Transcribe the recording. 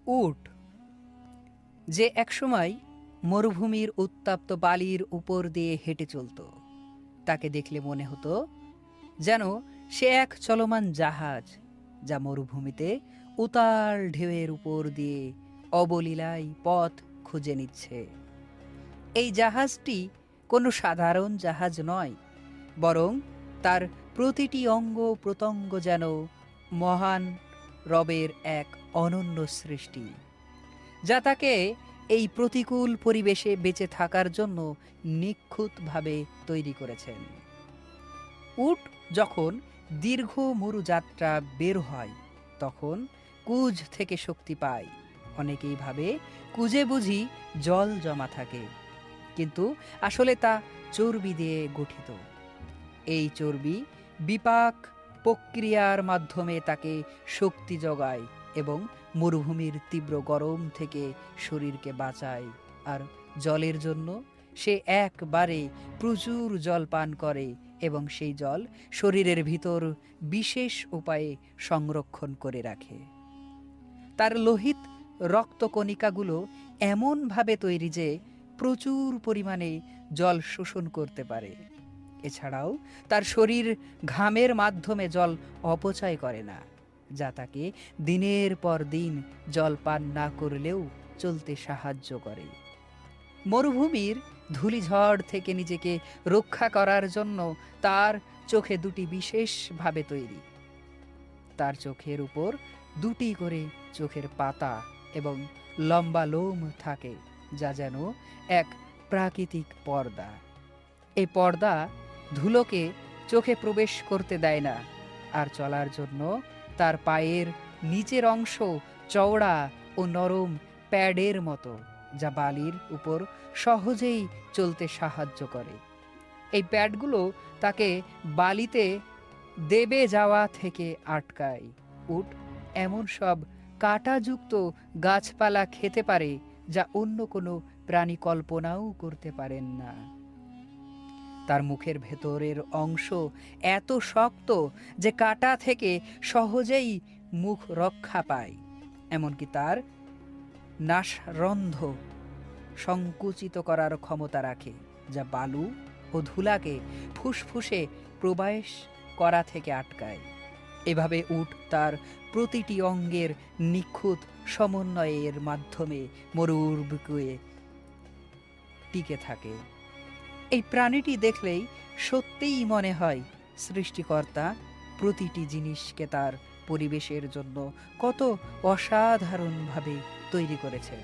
উট, যে একসময় মরুভূমির উত্তপ্ত বালির উপর দিয়ে হেঁটে চলত, তাকে দেখলে মনে হতো যেন সে এক চলমান জাহাজ, যা মরুভূমিতে উতাল ঢেউয়ের উপর দিয়ে অবলীলায় পথ খুঁজে নিচ্ছে। এই জাহাজটি কোনো সাধারণ জাহাজ নয়, বরং তার প্রতিটি অঙ্গ প্রত্যঙ্গ যেন মহান রবের এক অনন্য সৃষ্টি, যা তাকে এই প্রতিকূল পরিবেশে বেঁচে থাকার জন্য নিখুঁতভাবে তৈরি করেছেন। উট যখন দীর্ঘ মরুযাত্রা বের হয়, তখন কুজ থেকে শক্তি পায়। অনেকেই ভাবে কুজে বুঝি জল জমা থাকে, কিন্তু আসলে তা চর্বি দিয়ে গঠিত। এই চর্বি বিপাক প্রক্রিয়ার মাধ্যমে তাকে শক্তি যোগায় এবং মরুভূমির তীব্র গরম থেকে শরীরকে বাঁচায়। আর জলের জন্য সে একবারে প্রচুর জল পান করে এবং সেই জল শরীরের ভিতর বিশেষ উপায়ে সংরক্ষণ করে রাখে। তার লোহিত রক্তকণিকাগুলো এমনভাবে তৈরি যে প্রচুর পরিমাণে জল শোষণ করতে পারে। এছাড়াও তার শরীর ঘামের মাধ্যমে জল অপচয় করে না, যা তাকে দিনের পর দিন জল পান না করলেও চলতে সাহায্য করে। মরুভূমির ধূলিঝড় থেকে নিজেকে রক্ষা করার জন্য তার চোখে দুটি বিশেষভাবে তৈরি। তার চোখের উপর দুটি করে চোখের পাতা এবং লম্বা লোম থাকে, যা যেন এক প্রাকৃতিক পর্দা। এই পর্দা ধুলোকে চোখে প্রবেশ করতে দেয় না। আর চলার জন্য তার পায়ের নিচের অংশ চওড়া ও নরম প্যাডের মতো, যা বালির উপর সহজেই চলতে সাহায্য করে। এই প্যাডগুলো তাকে বালিতে দেবে যাওয়া থেকে আটকায়। উট এমন সব কাঁটাযুক্ত গাছপালা খেতে পারে যা অন্য কোনো প্রাণী কল্পনাও করতে পারেন না। তার মুখের ভেতরের অংশ এত শক্ত যে কাঁটা থেকে সহজেই মুখ রক্ষা পায়। এমনকি তার নাসরন্ধ্র সংকুচিত করার ক্ষমতা রাখে, যা বালু ও ধুলাকে ফুসফুসে প্রবেশ করা থেকে আটকায়। এভাবে উট তার প্রতিটি অঙ্গের নিখুঁত সমন্বয়ের মাধ্যমে মরুভূমিতে টিকে থাকে। এই প্রাণীটি দেখলেই সত্যিই মনে হয় সৃষ্টিকর্তা প্রতিটি জিনিসকে তার পরিবেশের জন্য কত অসাধারণভাবে তৈরি করেছেন।